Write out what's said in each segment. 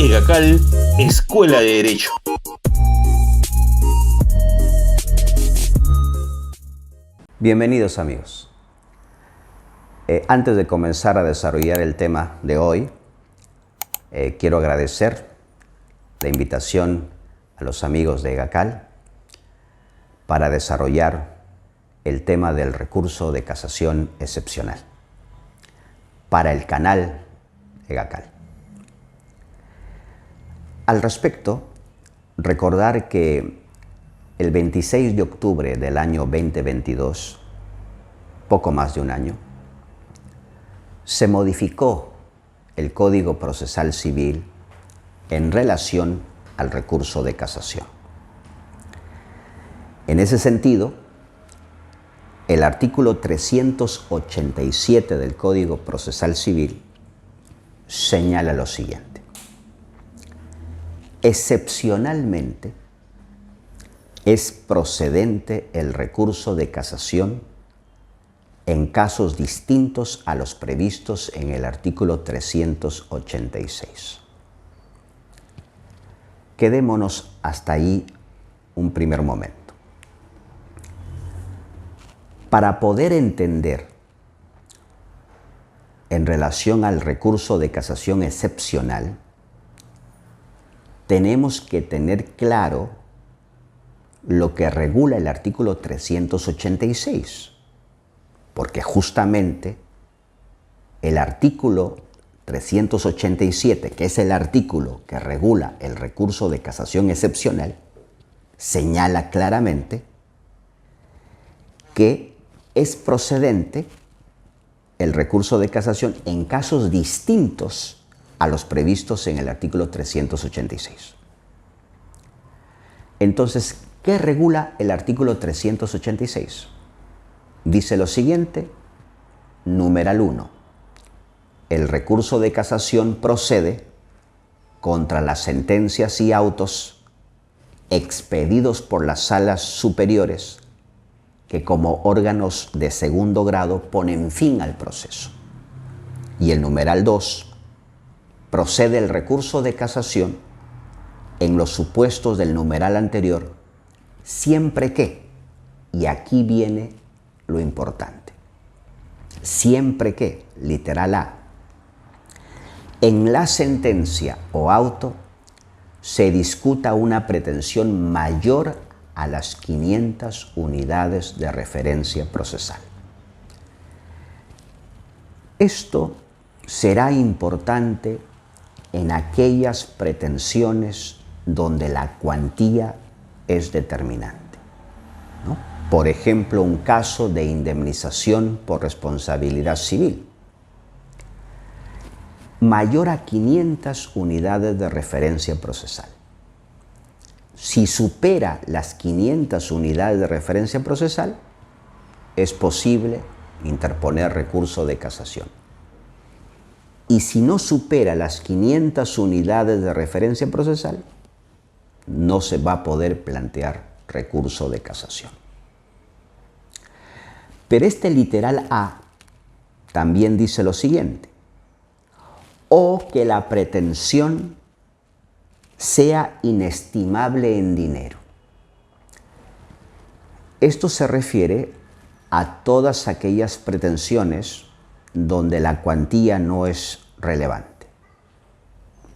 EGACAL, Escuela de Derecho. Bienvenidos amigos. Antes de comenzar a desarrollar el tema de hoy, quiero agradecer la invitación a los amigos de EGACAL para desarrollar el tema del recurso de casación excepcional para el canal EGACAL. Al respecto, recordar que el 26 de octubre del año 2022, poco más de un año, se modificó el Código Procesal Civil en relación al recurso de casación. En ese sentido, el artículo 387 del Código Procesal Civil señala lo siguiente: excepcionalmente es procedente el recurso de casación en casos distintos a los previstos en el artículo 386. Quedémonos hasta ahí un primer momento. Para poder entender en relación al recurso de casación excepcional, tenemos que tener claro lo que regula el artículo 386, porque justamente el artículo 387, que es el artículo que regula el recurso de casación excepcional, señala claramente que es procedente el recurso de casación en casos distintos a los previstos en el artículo 386. Entonces, ¿qué regula el artículo 386? Dice lo siguiente, numeral 1. El recurso de casación procede contra las sentencias y autos expedidos por las salas superiores que como órganos de segundo grado ponen fin al proceso. Y el numeral 2. Procede el recurso de casación en los supuestos del numeral anterior, siempre que, y aquí viene lo importante, siempre que, literal A, en la sentencia o auto se discuta una pretensión mayor a las 500 unidades de referencia procesal. Esto será importante en aquellas pretensiones donde la cuantía es determinante, ¿no? Por ejemplo, un caso de indemnización por responsabilidad civil. Mayor a 500 unidades de referencia procesal. Si supera las 500 unidades de referencia procesal, es posible interponer recurso de casación. Y si no supera las 500 unidades de referencia procesal, no se va a poder plantear recurso de casación. Pero este literal A también dice lo siguiente: o que la pretensión sea inestimable en dinero. Esto se refiere a todas aquellas pretensiones donde la cuantía no es relevante.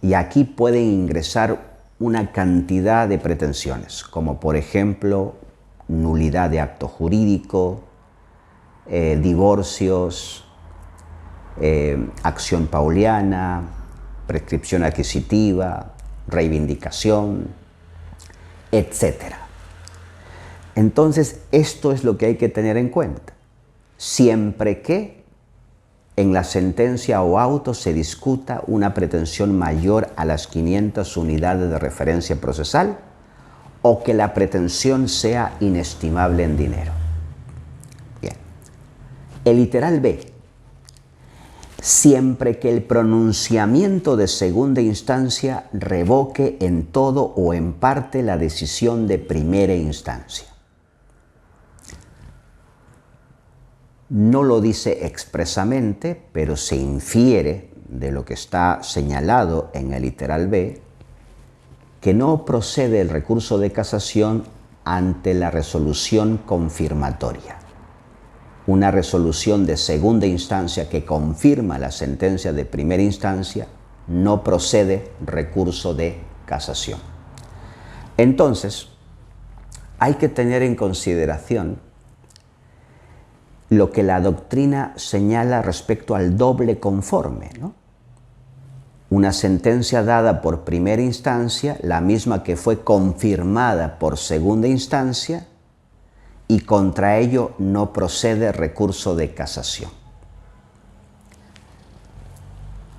Y aquí pueden ingresar una cantidad de pretensiones, como por ejemplo nulidad de acto jurídico, divorcios, acción pauliana, prescripción adquisitiva, reivindicación, etc. Entonces, esto es lo que hay que tener en cuenta. Siempre que en la sentencia o auto se discuta una pretensión mayor a las 500 unidades de referencia procesal o que la pretensión sea inestimable en dinero. Bien. El literal B. Siempre que el pronunciamiento de segunda instancia revoque en todo o en parte la decisión de primera instancia. No lo dice expresamente, pero se infiere de lo que está señalado en el literal B, que no procede el recurso de casación ante la resolución confirmatoria. Una resolución de segunda instancia que confirma la sentencia de primera instancia, no procede recurso de casación. Entonces, hay que tener en consideración lo que la doctrina señala respecto al doble conforme, ¿no? Una sentencia dada por primera instancia, la misma que fue confirmada por segunda instancia, y contra ello no procede recurso de casación.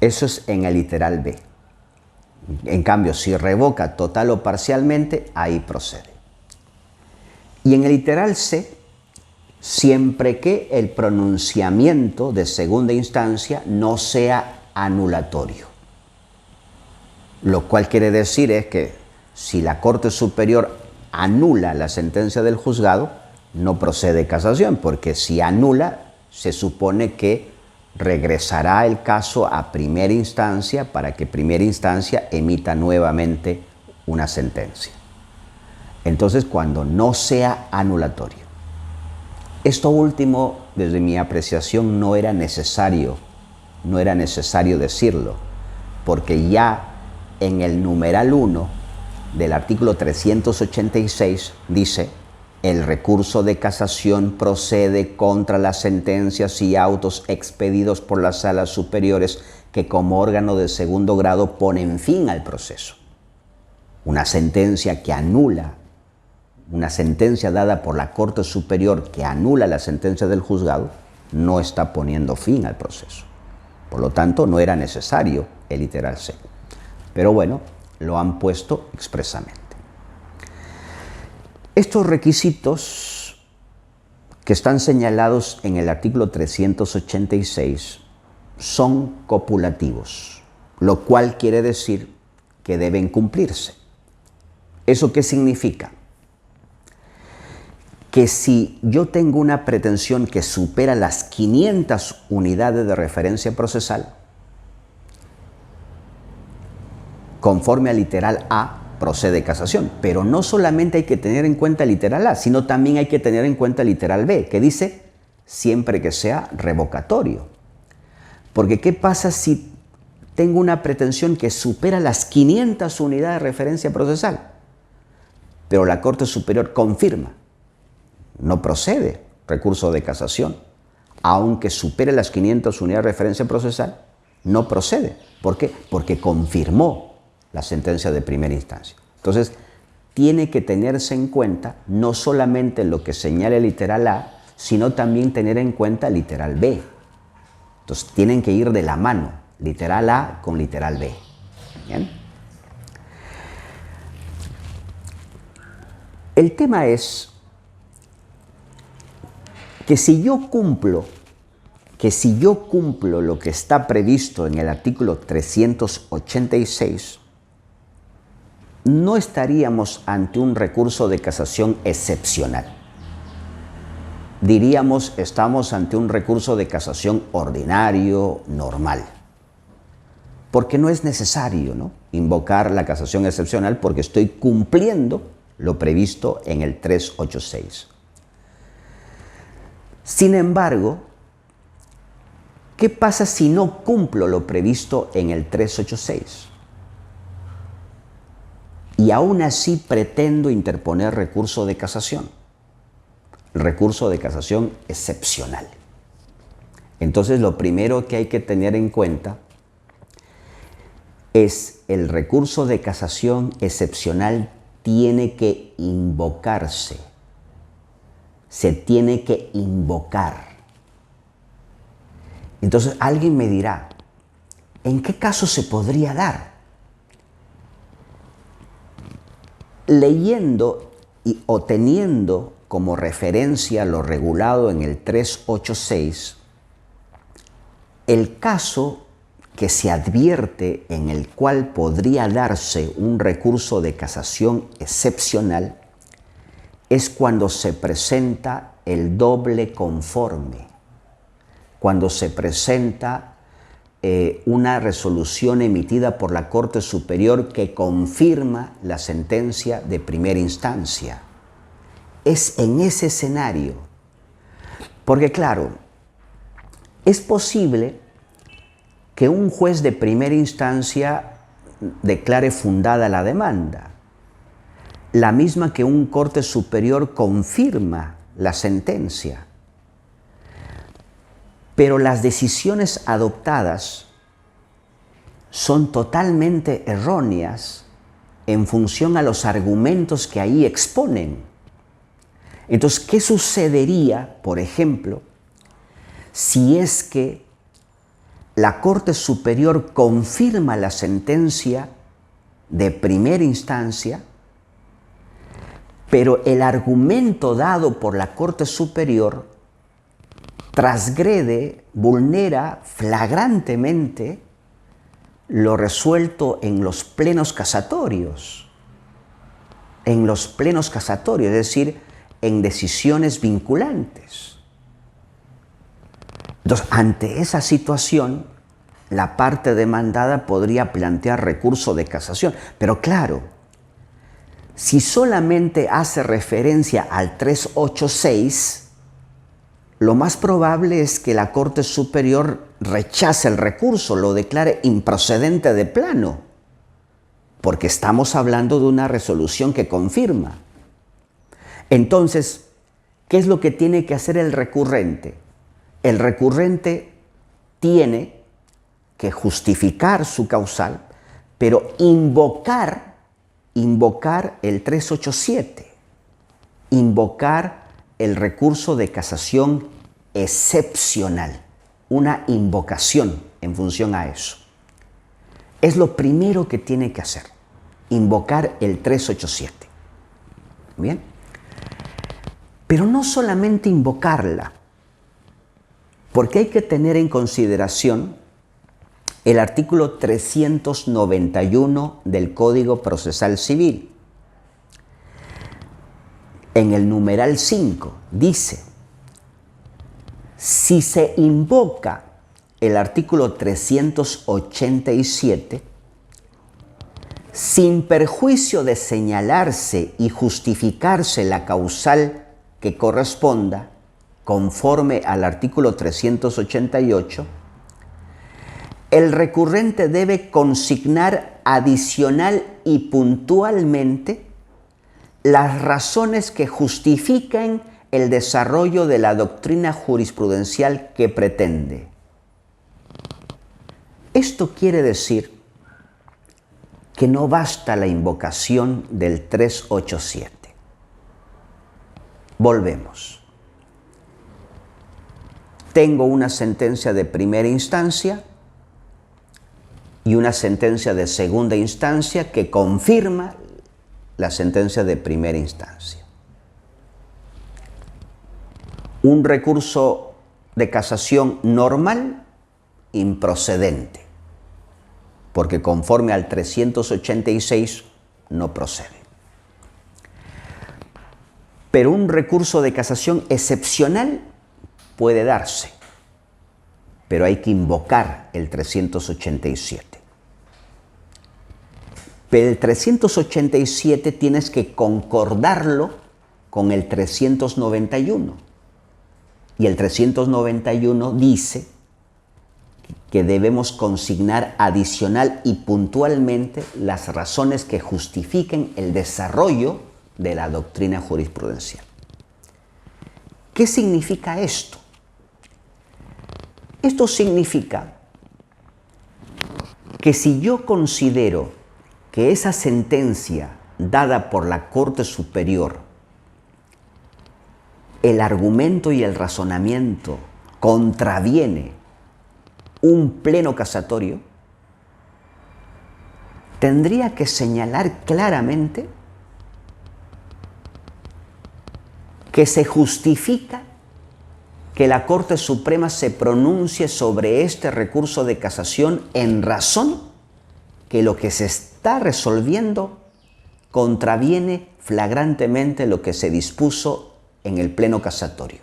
Eso es en el literal B. En cambio, si revoca total o parcialmente, ahí procede. Y en el literal C, siempre que el pronunciamiento de segunda instancia no sea anulatorio. Lo cual quiere decir es que si la Corte Superior anula la sentencia del juzgado, no procede casación, porque si anula, se supone que regresará el caso a primera instancia para que primera instancia emita nuevamente una sentencia. Entonces, cuando no sea anulatorio. Esto último, desde mi apreciación, no era necesario decirlo, porque ya en el numeral 1 del artículo 386 dice: el recurso de casación procede contra las sentencias y autos expedidos por las salas superiores que como órgano de segundo grado ponen fin al proceso. Una sentencia que anula, una sentencia dada por la Corte Superior que anula la sentencia del juzgado, no está poniendo fin al proceso. Por lo tanto, no era necesario el literal C. Pero bueno, lo han puesto expresamente. Estos requisitos que están señalados en el artículo 386 son copulativos, lo cual quiere decir que deben cumplirse. ¿Eso qué significa? Que si yo tengo una pretensión que supera las 500 unidades de referencia procesal, conforme al literal A, procede casación. Pero no solamente hay que tener en cuenta el literal A, sino también hay que tener en cuenta el literal B, que dice siempre que sea revocatorio. Porque ¿qué pasa si tengo una pretensión que supera las 500 unidades de referencia procesal? Pero la Corte Superior confirma. No procede recurso de casación. Aunque supere las 500 unidades de referencia procesal, no procede. ¿Por qué? Porque confirmó la sentencia de primera instancia. Entonces, tiene que tenerse en cuenta no solamente lo que señala el literal A, sino también tener en cuenta el literal B. Entonces, tienen que ir de la mano, literal A con literal B. ¿Bien? El tema es que si yo cumplo lo que está previsto en el artículo 386, no estaríamos ante un recurso de casación excepcional. Diríamos, estamos ante un recurso de casación ordinario, normal. Porque no es necesario, ¿no?, invocar la casación excepcional, porque estoy cumpliendo lo previsto en el 386. Sin embargo, ¿qué pasa si no cumplo lo previsto en el 386? Y aún así pretendo interponer recurso de casación. Recurso de casación excepcional. Entonces, lo primero que hay que tener en cuenta es el recurso de casación excepcional tiene que invocarse. Se tiene que invocar. Entonces, alguien me dirá, ¿en qué caso se podría dar? Leyendo o teniendo como referencia lo regulado en el 386, el caso que se advierte en el cual podría darse un recurso de casación excepcional es cuando se presenta el doble conforme, cuando se presenta una resolución emitida por la Corte Superior que confirma la sentencia de primera instancia. Es en ese escenario. Porque claro, es posible que un juez de primera instancia declare fundada la demanda, la misma que un Corte Superior confirma la sentencia. Pero las decisiones adoptadas son totalmente erróneas en función a los argumentos que ahí exponen. Entonces, ¿qué sucedería, por ejemplo, si es que la Corte Superior confirma la sentencia de primera instancia, pero el argumento dado por la Corte Superior transgrede, vulnera flagrantemente lo resuelto en los plenos casatorios? En los plenos casatorios, es decir, en decisiones vinculantes. Entonces, ante esa situación, la parte demandada podría plantear recurso de casación. Pero claro, si solamente hace referencia al 386, lo más probable es que la Corte Superior rechace el recurso, lo declare improcedente de plano, porque estamos hablando de una resolución que confirma. Entonces, ¿qué es lo que tiene que hacer el recurrente? El recurrente tiene que justificar su causal, pero invocar el 387, invocar el recurso de casación excepcional, una invocación en función a eso. Es lo primero que tiene que hacer, invocar el 387. ¿Bien? Pero no solamente invocarla, porque hay que tener en consideración el artículo 391 del Código Procesal Civil. En el numeral 5 dice: si se invoca el artículo 387, sin perjuicio de señalarse y justificarse la causal que corresponda, conforme al artículo 388, el recurrente debe consignar adicional y puntualmente las razones que justifiquen el desarrollo de la doctrina jurisprudencial que pretende. Esto quiere decir que no basta la invocación del 387. Volvemos. Tengo una sentencia de primera instancia y una sentencia de segunda instancia que confirma la sentencia de primera instancia. Un recurso de casación normal, improcedente, porque conforme al 386 no procede. Pero un recurso de casación excepcional puede darse, pero hay que invocar el 387. Pero el 387 tienes que concordarlo con el 391. Y el 391 dice que debemos consignar adicional y puntualmente las razones que justifiquen el desarrollo de la doctrina jurisprudencial. ¿Qué significa esto? Esto significa que si yo considero que esa sentencia dada por la Corte Superior, el argumento y el razonamiento contraviene un pleno casatorio, tendría que señalar claramente que se justifica que la Corte Suprema se pronuncie sobre este recurso de casación en razón que lo que se está resolviendo contraviene flagrantemente lo que se dispuso en el pleno casatorio.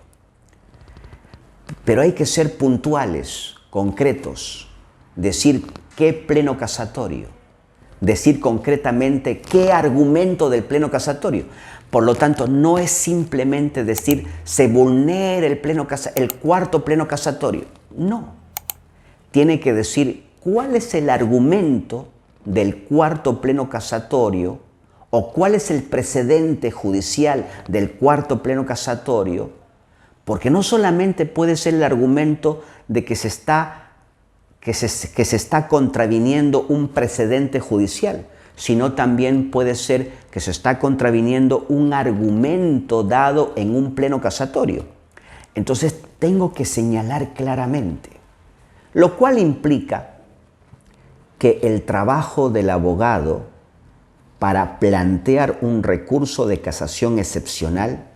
Pero hay que ser puntuales, concretos. decir qué pleno casatorio, decir concretamente qué argumento del pleno casatorio. Por lo tanto, no es simplemente decir se vulnera el cuarto pleno casatorio. No. Tiene que decir cuál es el argumento del cuarto pleno casatorio o cuál es el precedente judicial del cuarto pleno casatorio, porque no solamente puede ser el argumento de que se está contraviniendo un precedente judicial, sino también puede ser que se está contraviniendo un argumento dado en un pleno casatorio. Entonces tengo que señalar claramente, lo cual implica que el trabajo del abogado para plantear un recurso de casación excepcional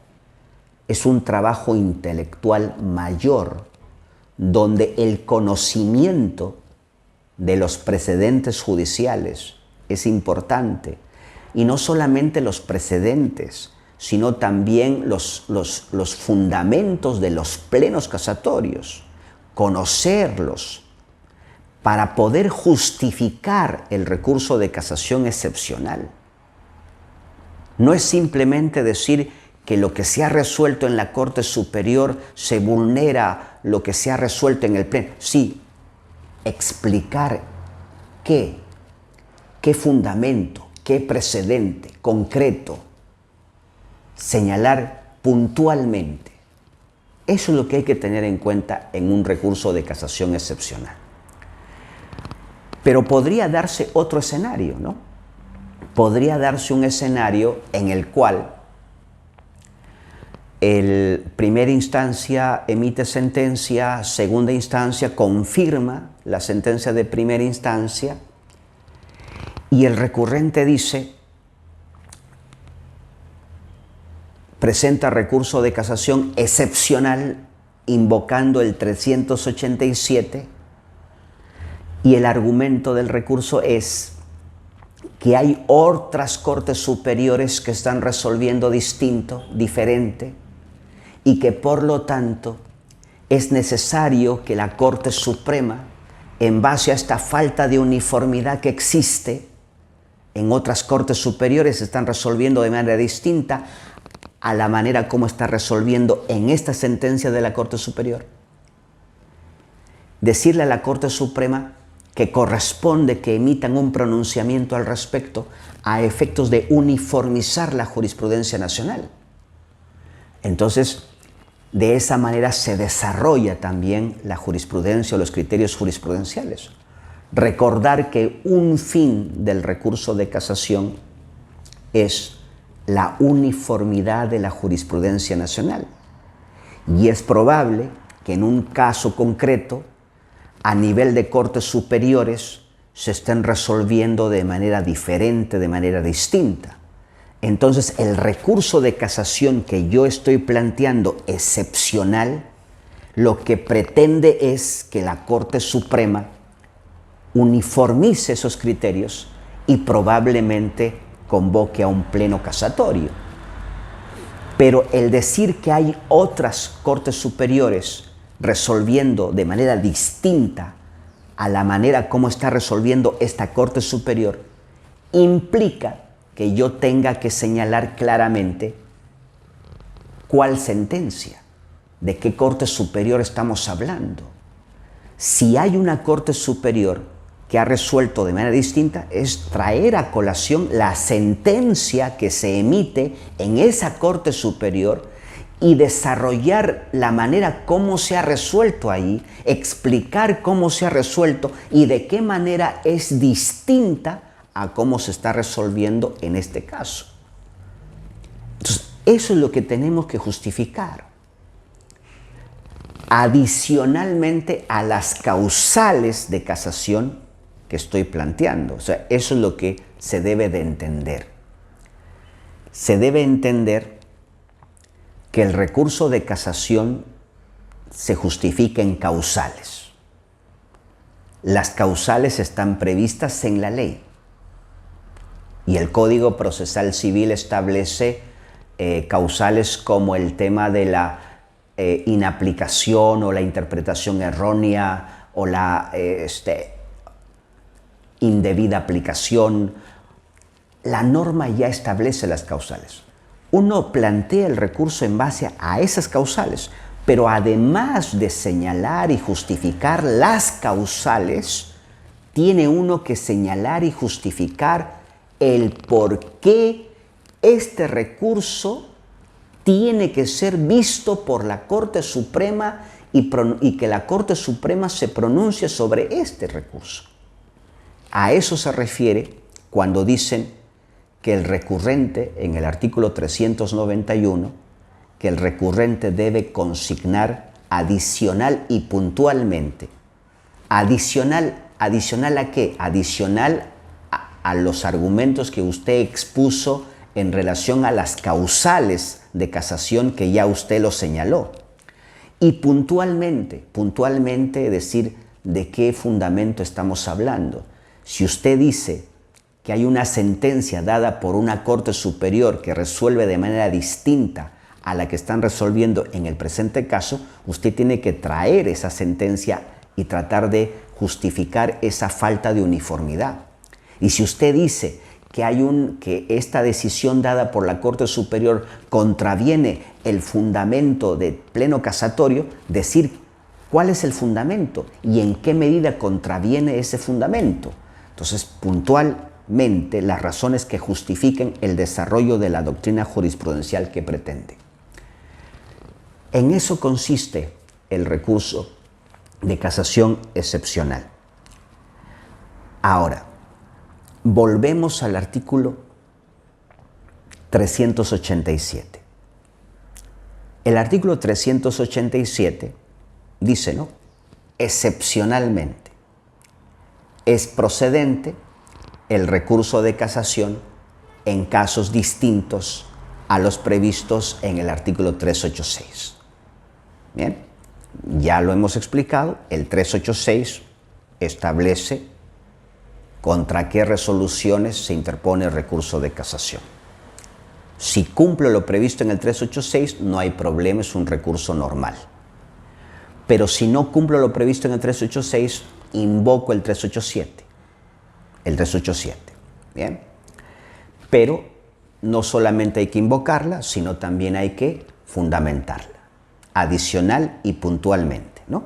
es un trabajo intelectual mayor, donde el conocimiento de los precedentes judiciales es importante, y no solamente los precedentes, sino también los fundamentos de los plenos casatorios, conocerlos para poder justificar el recurso de casación excepcional. No es simplemente decir que lo que se ha resuelto en la Corte Superior se vulnera lo que se ha resuelto en el Pleno. Sí, explicar qué fundamento, qué precedente concreto, señalar puntualmente. Eso es lo que hay que tener en cuenta en un recurso de casación excepcional. Pero podría darse otro escenario, ¿no? Podría darse un escenario en el cual primera instancia emite sentencia, segunda instancia confirma la sentencia de primera instancia y el recurrente dice, presenta recurso de casación excepcional invocando el 387 y el argumento del recurso es que hay otras cortes superiores que están resolviendo distinto, diferente, y que por lo tanto es necesario que la Corte Suprema, en base a esta falta de uniformidad que existe en otras cortes superiores, están resolviendo de manera distinta a la manera como está resolviendo en esta sentencia de la Corte Superior. Decirle a la Corte Suprema que corresponde que emitan un pronunciamiento al respecto a efectos de uniformizar la jurisprudencia nacional. Entonces, de esa manera se desarrolla también la jurisprudencia o los criterios jurisprudenciales. Recordar que un fin del recurso de casación es la uniformidad de la jurisprudencia nacional. Y es probable que en un caso concreto, a nivel de cortes superiores, se estén resolviendo de manera diferente, de manera distinta. Entonces, el recurso de casación que yo estoy planteando excepcional, lo que pretende es que la Corte Suprema uniformice esos criterios y probablemente convoque a un pleno casatorio. Pero el decir que hay otras cortes superiores resolviendo de manera distinta a la manera como está resolviendo esta Corte Superior, implica que yo tenga que señalar claramente cuál sentencia, de qué Corte Superior estamos hablando. Si hay una Corte Superior que ha resuelto de manera distinta, es traer a colación la sentencia que se emite en esa Corte Superior y desarrollar la manera como se ha resuelto ahí, explicar cómo se ha resuelto y de qué manera es distinta a cómo se está resolviendo en este caso. Entonces, eso es lo que tenemos que justificar. Adicionalmente a las causales de casación que estoy planteando. O sea, eso es lo que se debe de entender. Se debe entender que el recurso de casación se justifica en causales. Las causales están previstas en la ley y el Código Procesal Civil establece causales como el tema de la inaplicación o la interpretación errónea o la indebida aplicación. La norma ya establece las causales. Uno plantea el recurso en base a esas causales, pero además de señalar y justificar las causales, tiene uno que señalar y justificar el por qué este recurso tiene que ser visto por la Corte Suprema y que la Corte Suprema se pronuncie sobre este recurso. A eso se refiere cuando dicen que el recurrente, en el artículo 391, que el recurrente debe consignar adicional y puntualmente. ¿Adicional a qué? Adicional a los argumentos que usted expuso en relación a las causales de casación que ya usted lo señaló. Y puntualmente decir de qué fundamento estamos hablando. Si usted dice que hay una sentencia dada por una Corte Superior que resuelve de manera distinta a la que están resolviendo en el presente caso, usted tiene que traer esa sentencia y tratar de justificar esa falta de uniformidad. Y si usted dice que esta decisión dada por la Corte Superior contraviene el fundamento de pleno casatorio, decir cuál es el fundamento y en qué medida contraviene ese fundamento. Entonces, puntualmente, las razones que justifiquen el desarrollo de la doctrina jurisprudencial que pretende. En eso consiste el recurso de casación excepcional. Ahora, volvemos al artículo 387. El artículo 387 dice, ¿no? Excepcionalmente es procedente el recurso de casación en casos distintos a los previstos en el artículo 386. Bien, ya lo hemos explicado, el 386 establece contra qué resoluciones se interpone el recurso de casación. Si cumple lo previsto en el 386, no hay problema, es un recurso normal. Pero si no cumplo lo previsto en el 386, invoco el 387. El 387. Bien. Pero no solamente hay que invocarla, sino también hay que fundamentarla, adicional y puntualmente, ¿no?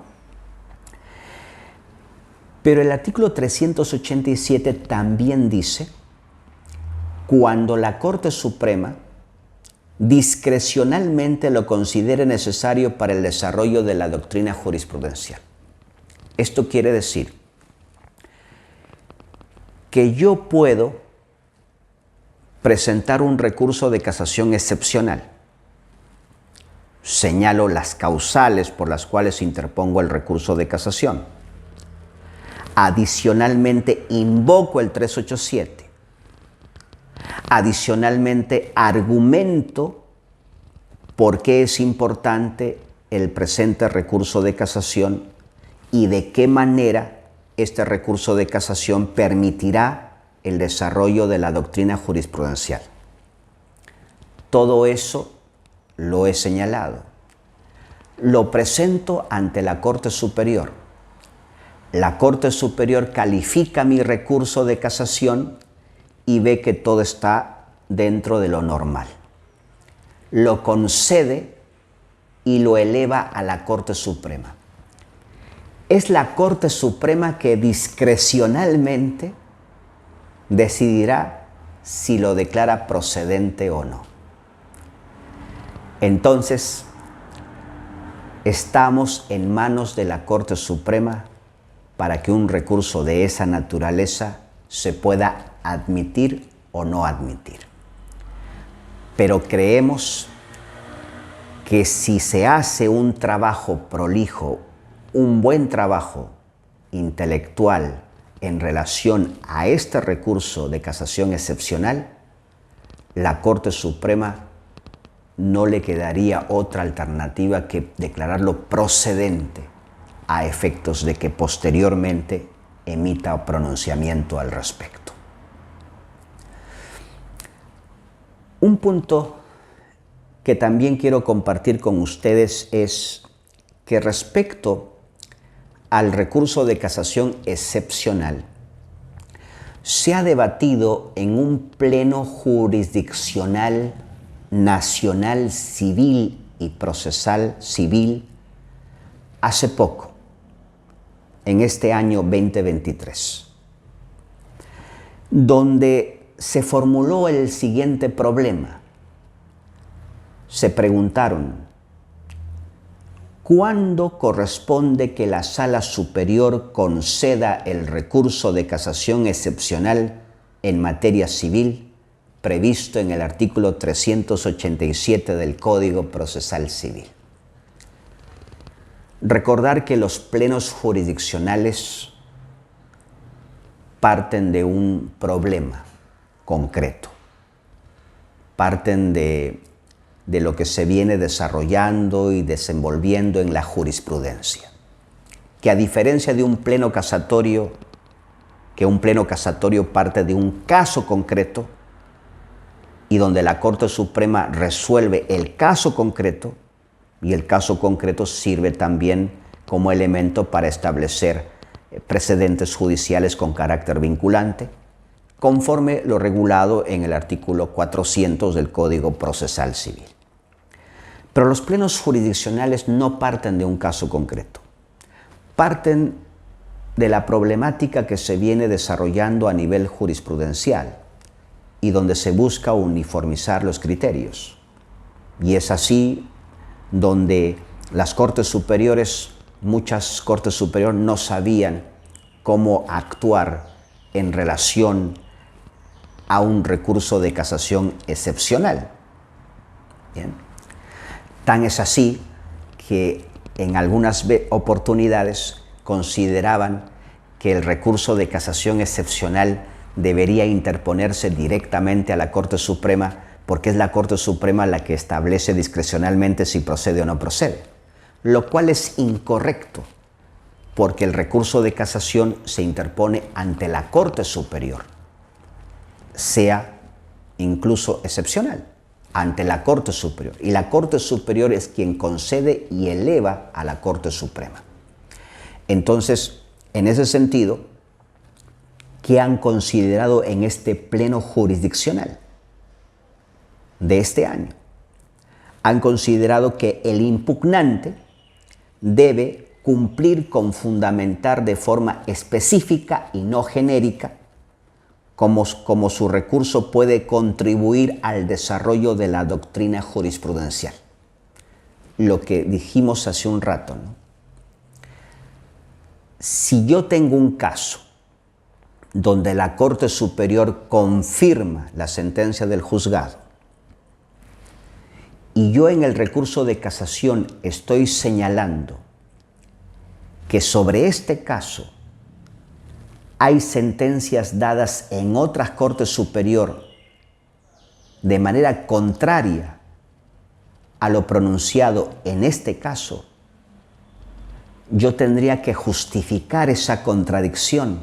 Pero el artículo 387 también dice cuando la Corte Suprema discrecionalmente lo considere necesario para el desarrollo de la doctrina jurisprudencial. Esto quiere decir que yo puedo presentar un recurso de casación excepcional. Señalo las causales por las cuales interpongo el recurso de casación. Adicionalmente, invoco el 387. Adicionalmente, argumento por qué es importante el presente recurso de casación y de qué manera este recurso de casación permitirá el desarrollo de la doctrina jurisprudencial. Todo eso lo he señalado. Lo presento ante la Corte Superior. La Corte Superior califica mi recurso de casación y ve que todo está dentro de lo normal. Lo concede y lo eleva a la Corte Suprema. Es la Corte Suprema que discrecionalmente decidirá si lo declara procedente o no. Entonces, estamos en manos de la Corte Suprema para que un recurso de esa naturaleza se pueda admitir o no admitir. Pero creemos que si se hace un trabajo prolijo, un buen trabajo intelectual en relación a este recurso de casación excepcional, la Corte Suprema no le quedaría otra alternativa que declararlo procedente a efectos de que posteriormente emita pronunciamiento al respecto. Un punto que también quiero compartir con ustedes es que respecto al recurso de casación excepcional, se ha debatido en un pleno jurisdiccional nacional civil y procesal civil hace poco, en este año 2023, donde se formuló el siguiente problema. Se preguntaron: ¿cuándo corresponde que la Sala Superior conceda el recurso de casación excepcional en materia civil previsto en el artículo 387 del Código Procesal Civil? Recordar que los plenos jurisdiccionales parten de un problema concreto, parten de lo que se viene desarrollando y desenvolviendo en la jurisprudencia, que a diferencia de un pleno casatorio, que un pleno casatorio parte de un caso concreto y donde la Corte Suprema resuelve el caso concreto, y el caso concreto sirve también como elemento para establecer precedentes judiciales con carácter vinculante, conforme lo regulado en el artículo 400 del Código Procesal Civil. Pero los plenos jurisdiccionales no parten de un caso concreto, parten de la problemática que se viene desarrollando a nivel jurisprudencial y donde se busca uniformizar los criterios. Y es así donde las Cortes Superiores, muchas Cortes Superiores no sabían cómo actuar en relación a un recurso de casación excepcional. Bien. Tan es así que en algunas oportunidades consideraban que el recurso de casación excepcional debería interponerse directamente a la Corte Suprema, porque es la Corte Suprema la que establece discrecionalmente si procede o no procede, lo cual es incorrecto, porque el recurso de casación se interpone ante la Corte Superior, sea incluso excepcional, ante la Corte Superior. Y la Corte Superior es quien concede y eleva a la Corte Suprema. Entonces, en ese sentido, ¿qué han considerado en este pleno jurisdiccional de este año? Han considerado que el impugnante debe cumplir con fundamentar de forma específica y no genérica como su recurso puede contribuir al desarrollo de la doctrina jurisprudencial. Lo que dijimos hace un rato, ¿no? Si yo tengo un caso donde la Corte Superior confirma la sentencia del juzgado y yo en el recurso de casación estoy señalando que sobre este caso hay sentencias dadas en otras Cortes Superior de manera contraria a lo pronunciado en este caso, yo tendría que justificar esa contradicción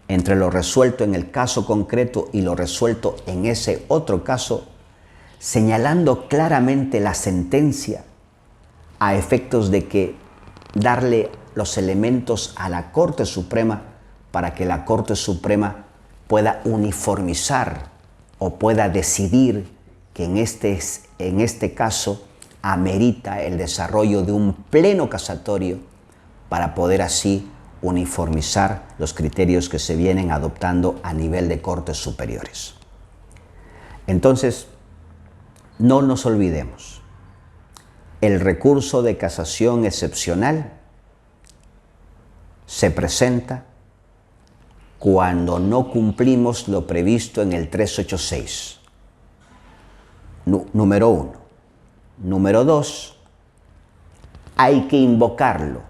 entre lo resuelto en el caso concreto y lo resuelto en ese otro caso, señalando claramente la sentencia a efectos de que darle los elementos a la Corte Suprema para que la Corte Suprema pueda uniformizar o pueda decidir que en este caso amerita el desarrollo de un pleno casatorio para poder así uniformizar los criterios que se vienen adoptando a nivel de Cortes Superiores. Entonces, no nos olvidemos, el recurso de casación excepcional se presenta cuando no cumplimos lo previsto en el 386. Número 1. Número 2, hay que invocarlo.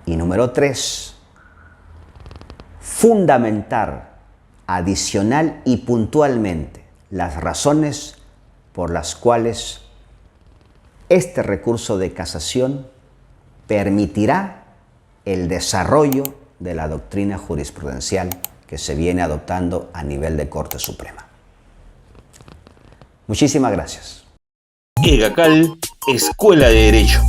Y número 3, fundamentar adicional y puntualmente las razones por las cuales este recurso de casación permitirá el desarrollo de la doctrina jurisprudencial que se viene adoptando a nivel de Corte Suprema. Muchísimas gracias. EGACAL, Escuela de Derecho.